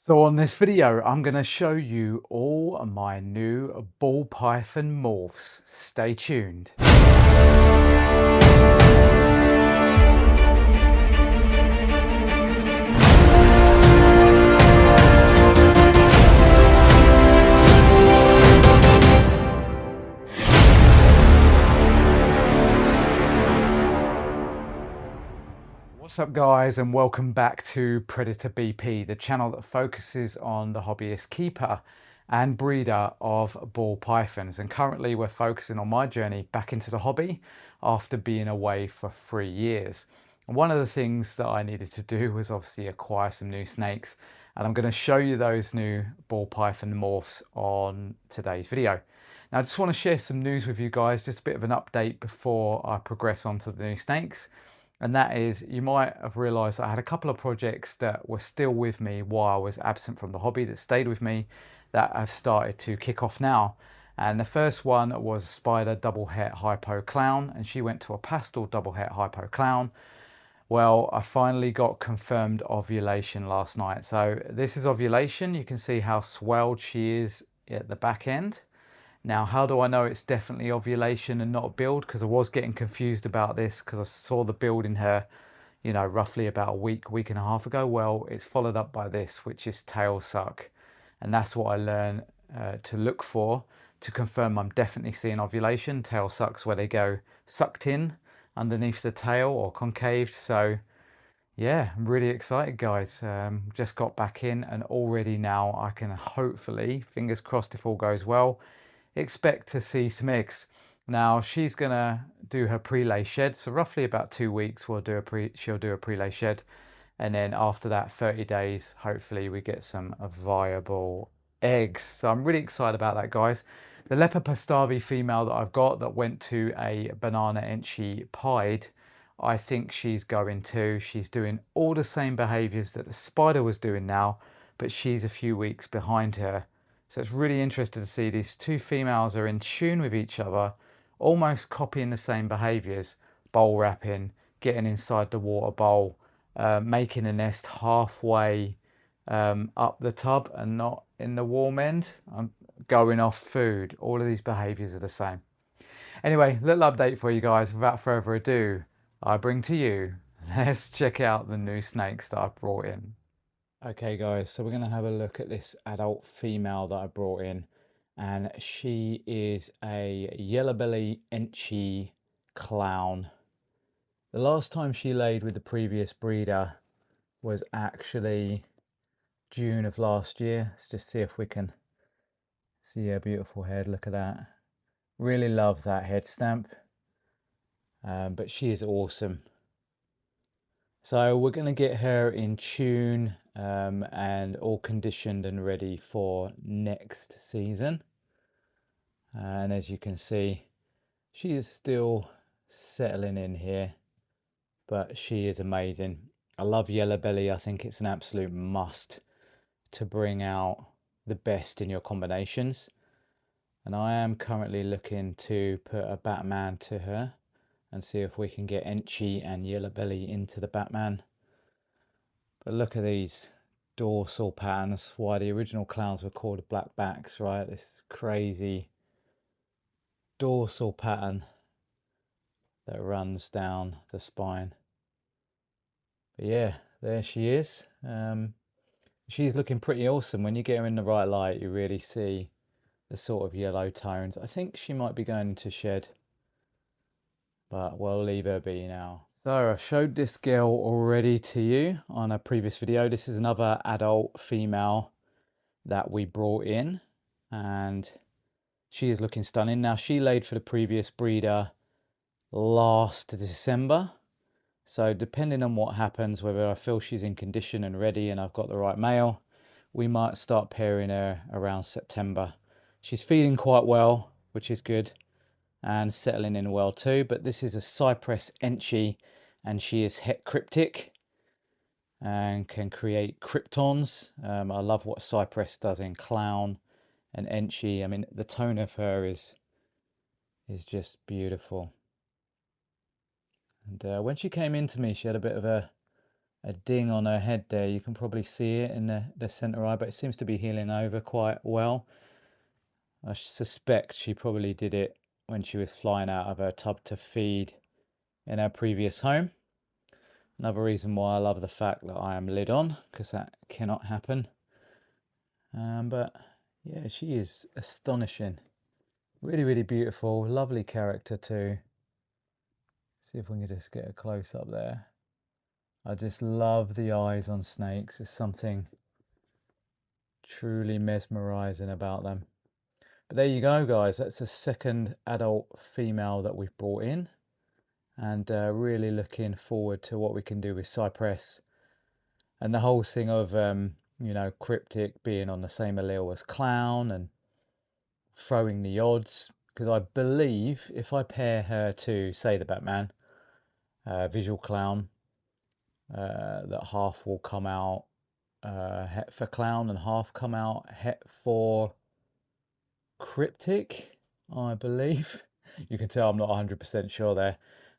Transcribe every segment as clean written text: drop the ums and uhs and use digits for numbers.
So on this video, I'm going to show you all my new ball python morphs. Stay tuned. What's up guys, and welcome back to Predator BP, the channel that focuses on the hobbyist keeper and breeder of ball pythons. And currently we're focusing on my journey back into the hobby after being away for 3 years. And one of the things that I needed to do was obviously acquire some new snakes, and I'm going to show you those new ball python morphs on today's video. Now I just want to share some news with you guys, just a bit of an update before I progress on to the new snakes. And that is, you might have realized I had a couple of projects that were still with me while I was absent from the hobby, that stayed with me, that have started to kick off now. And the first one was Spider Double Het Hypo Clown, and she went to a pastel Double Het Hypo Clown. Well, I finally got confirmed ovulation last night. So this is ovulation. You can see how swelled she is at the back end. Now, how do I know it's definitely ovulation and not a build? Because I was getting confused about this because I saw the build in her, you know, roughly about a week and a half ago. Well, it's followed up by this, which is tail suck. And that's what I learned to look for to confirm I'm definitely seeing ovulation. Tail sucks where they go sucked in underneath the tail or concaved. So yeah, I'm really excited guys. Just got back in, and already now I can hopefully, fingers crossed if all goes well, expect to see some eggs. Now she's gonna do her pre-lay shed, so roughly about 2 weeks she'll do a pre-lay shed, and then after that 30 days hopefully we get some viable eggs. So I'm really excited about that guys. The leopard pastavi female that I've got that went to a banana enchi pied, I think she's going to. She's doing all the same behaviors that the spider was doing now, but she's a few weeks behind her. So it's really interesting to see these two females are in tune with each other, almost copying the same behaviors: bowl wrapping, getting inside the water bowl, making a nest halfway up the tub and not in the warm end, going off food. All of these behaviors are the same. Anyway, little update for you guys. Without further ado, I bring to you, let's check out the new snakes that I've brought in. Okay guys, so we're going to have a look at this adult female that I brought in, and she is a yellow belly enchi clown. The last time she laid with the previous breeder was actually June of last year. Let's just see if we can see her beautiful head. Look at that. Really love that head stamp, but she is awesome. So we're going to get her in tune and all conditioned and ready for next season. And as you can see, she is still settling in here, but she is amazing. I love yellow belly. I think it's an absolute must to bring out the best in your combinations. And I am currently looking to put a Batman to her and see if we can get Enchi and Yellow Belly into the Batman. But look at these dorsal patterns. Why the original clowns were called black backs, right? This crazy dorsal pattern that runs down the spine. But yeah, there she is. She's looking pretty awesome. When you get her in the right light, you really see the sort of yellow tones. I think she might be going into shed, but we'll leave her be now. So I've showed this girl already to you on a previous video. This is another adult female that we brought in, and she is looking stunning. Now she laid for the previous breeder last December. So depending on what happens, whether I feel she's in condition and ready and I've got the right male, we might start pairing her around September. She's feeding quite well, which is good, and settling in well too. But this is a Cypress Enchi, and she is het cryptic and can create kryptons. I love what Cypress does in clown and Enchi. I mean, the tone of her is just beautiful. And when she came into me, she had a bit of a a ding on her head there. You can probably see it in the center eye, but it seems to be healing over quite well. I suspect she probably did it when she was flying out of her tub to feed in her previous home. Another reason why I love the fact that I am lid on, because that cannot happen. But yeah, she is astonishing. Really, really beautiful. Lovely character too. See if we can just get a close up there. I just love the eyes on snakes. There's something truly mesmerizing about them. But there you go, guys. That's a second adult female that we've brought in. And really looking forward to what we can do with Cypress. And the whole thing of, you know, Cryptic being on the same allele as Clown and throwing the odds. Because I believe if I pair her to, say, the Batman, Visual Clown, that half will come out het for Clown and half come out het for Cryptic, I believe. You can tell I'm not 100% sure there.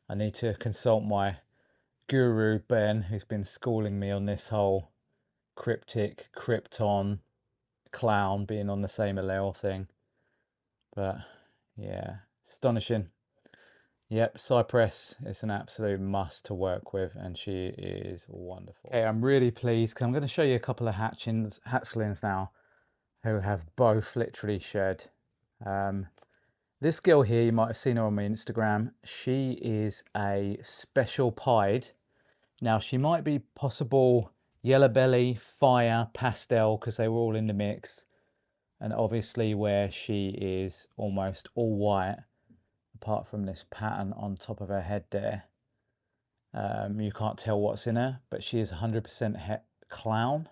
I need to consult my guru Ben, who's been schooling me on this whole Cryptic, Krypton, Clown being on the same allele thing. But yeah, astonishing. Yep, Cypress is an absolute must to work with, and she is wonderful. Okay, I'm really pleased because I'm going to show you a couple of hatchlings now who have both literally shed. This girl here, you might have seen her on my Instagram. She is a special pied. Now, she might be possible yellow belly, fire, pastel, because they were all in the mix. And obviously where she is almost all white, apart from this pattern on top of her head there. You can't tell what's in her, but she is 100% het clown.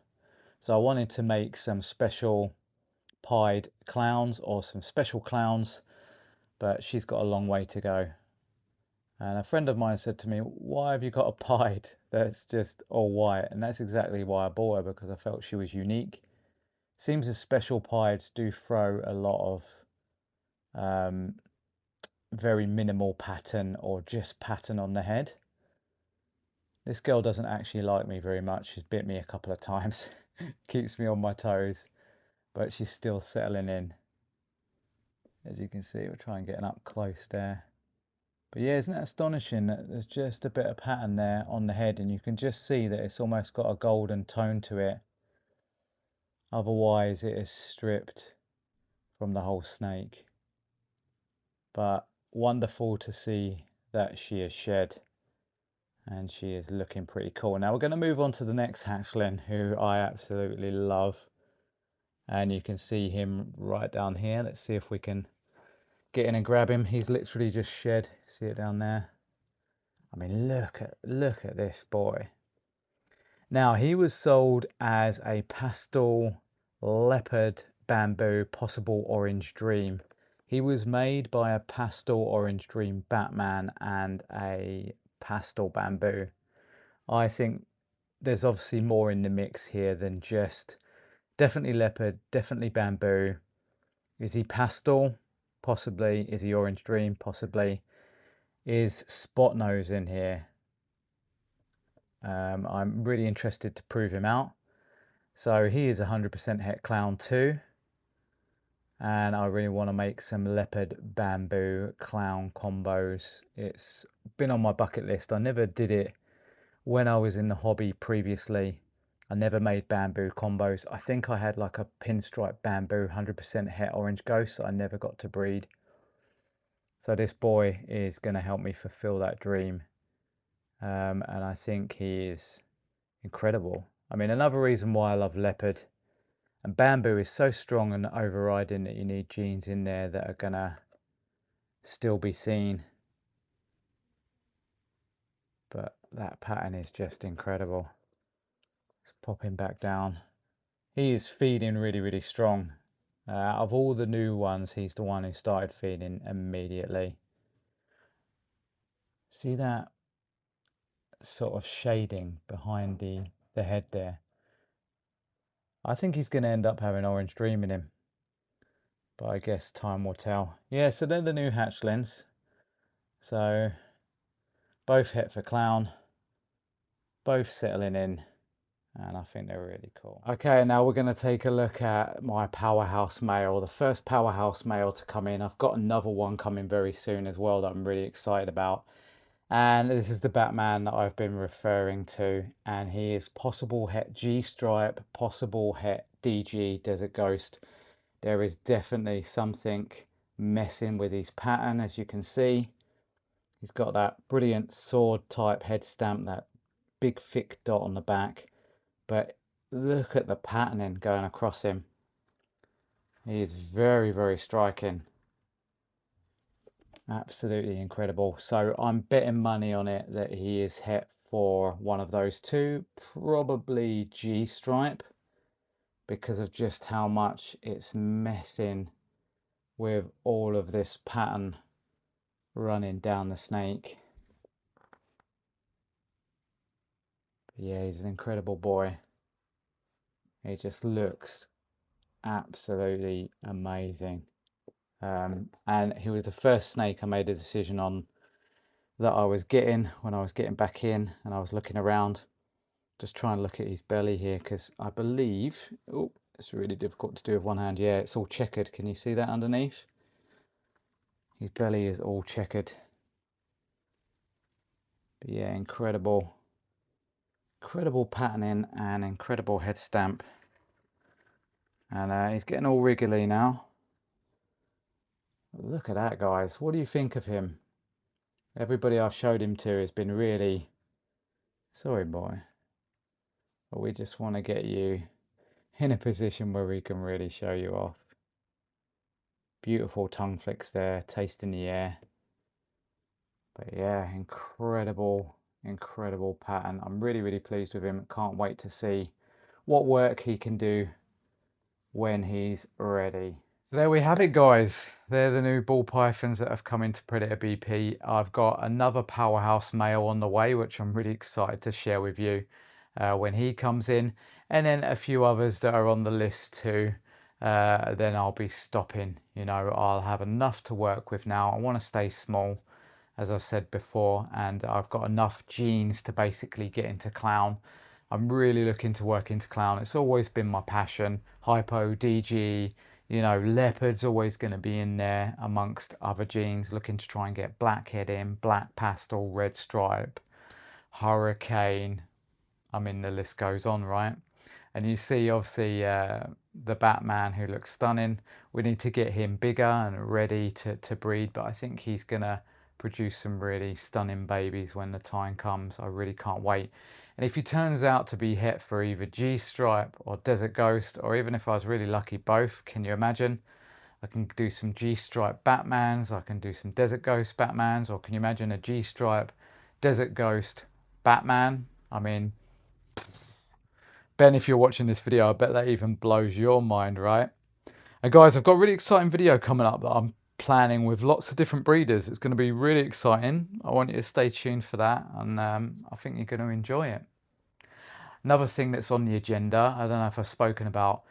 So I wanted to make some special pied clowns or some special clowns, but she's got a long way to go. And a friend of mine said to me, why have you got a pied that's just all white? And that's exactly why I bought her, because I felt she was unique. Seems as special pieds do throw a lot of very minimal pattern or just pattern on the head. This girl doesn't actually like me very much. She's bit me a couple of times. Keeps me on my toes, but she's still settling in. As you can see, we're trying getting up close there. But yeah, isn't that astonishing that there's just a bit of pattern there on the head, and you can just see that it's almost got a golden tone to it. Otherwise it is stripped from the whole snake. But wonderful to see that she is shed, and she is looking pretty cool. Now we're going to move on to the next hatchling, who I absolutely love, and you can see him right down here. Let's see if we can get in and grab him. He's literally just shed. See it down there? I mean, look at this boy. Now, he was sold as a pastel leopard bamboo possible orange dream. He was made by a pastel orange dream Batman and a pastel bamboo. I think there's obviously more in the mix here than just definitely leopard, definitely bamboo. Is he pastel? Possibly. Is he orange dream? Possibly. Is Spot Nose in here? I'm really interested to prove him out. So he is 100% het clown too. And I really want to make some leopard bamboo clown combos. It's been on my bucket list. I never did it when I was in the hobby previously. I never made bamboo combos. I think I had like a pinstripe bamboo 100% het orange ghost that I never got to breed. So this boy is going to help me fulfill that dream. And I think he is incredible. I mean, another reason why I love leopard and bamboo is so strong and overriding that you need genes in there that are going to still be seen. But that pattern is just incredible. Let's pop him back down. He is feeding really, really strong. Out of all the new ones, he's the one who started feeding immediately. See that sort of shading behind the head there? I think he's going to end up having orange dream in him. But I guess time will tell. Yeah, so they're the new hatchlings. So both het for clown. both settling in, and I think they're really cool. Okay, now we're going to take a look at my powerhouse male, the first powerhouse male to come in. I've got another one coming very soon as well that I'm really excited about. And this is the Batman that I've been referring to, and he is possible het G-stripe, possible het DG, Desert Ghost. There is definitely something messing with his pattern, as you can see. He's got that brilliant sword type head stamp, that big thick dot on the back. But look at the patterning going across him. He is very, very striking. Absolutely incredible. So I'm betting money on it that he is het for one of those two, probably G-stripe, because of just how much it's messing with all of this pattern running down the snake. But yeah, he's an incredible boy. He just looks absolutely amazing. And he was the first snake I made a decision on that I was getting when I was getting back in, and I was looking around, just trying to look at his belly here, because I believe, oh, it's really difficult to do with one hand. Yeah, it's all checkered. Can you see that underneath? His belly is all checkered. But yeah, incredible patterning and incredible head stamp. And he's getting all wriggly now. Look at that, guys. What do you think of him? Everybody I've showed him to has been really, sorry boy, but we just want to get you in a position where we can really show you off. Beautiful tongue flicks there, taste in the air. But yeah, incredible pattern. I'm really pleased with him. Can't wait to see what work he can do when he's ready. So there we have it, guys. They're the new ball pythons that have come into Predator BP. I've got another powerhouse male on the way, which I'm really excited to share with you when he comes in, and then a few others that are on the list too. Then I'll be stopping. You know, I'll have enough to work with now. I want to stay small, as I've said before, and I've got enough genes to basically get into clown. I'm really looking to work into clown. It's always been my passion. Hypo, DG, you know, leopard's always going to be in there amongst other genes. Looking to try and get blackhead in, black pastel, red stripe, hurricane. I mean, the list goes on, right? And you see, obviously, the Batman, who looks stunning. We need to get him bigger and ready to breed, but I think he's going to produce some really stunning babies when the time comes. I really can't wait. And if he turns out to be het for either G-stripe or Desert Ghost, or even if I was really lucky, both, can you imagine? I can do some G-stripe Batmans, I can do some Desert Ghost Batmans, or can you imagine a G-stripe Desert Ghost Batman? I mean, Ben, if you're watching this video, I bet that even blows your mind, right? And guys, I've got a really exciting video coming up that I'm planning with lots of different breeders. It's going to be really exciting. I want you to stay tuned for that, and I think you're going to enjoy it. Another thing that's on the agenda, I don't know if I've spoken about,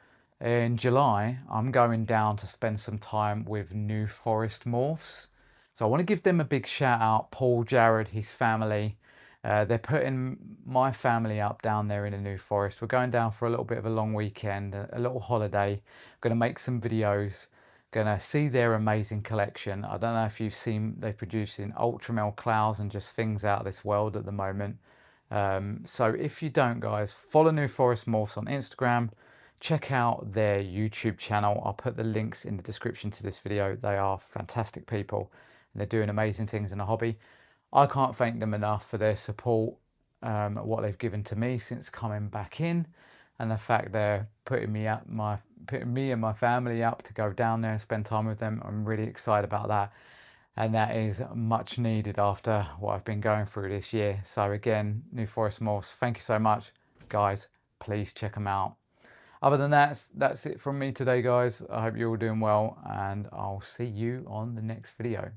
in July, I'm going down to spend some time with new Forest Morphs. So I want to give them a big shout out, Paul, Jared, his family. They're putting my family up down there in the New Forest. We're going down for a little bit of a long weekend, a little holiday. Going to make some videos. Going to see their amazing collection. I don't know if you've seen, they're producing ultramel clouds and just things out of this world at the moment. So if you don't, guys, follow New Forest Morphs on Instagram. Check out their YouTube channel. I'll put the links in the description to this video. They are fantastic people, and they're doing amazing things in the hobby. I can't thank them enough for their support, what they've given to me since coming back in, and the fact they're putting me and my family up to go down there and spend time with them. I'm really excited about that, and that is much needed after what I've been going through this year. So again, New Forest Morphs, thank you so much, guys. Please check them out. Other than that, that's it from me today, guys. I hope you're all doing well, and I'll see you on the next video.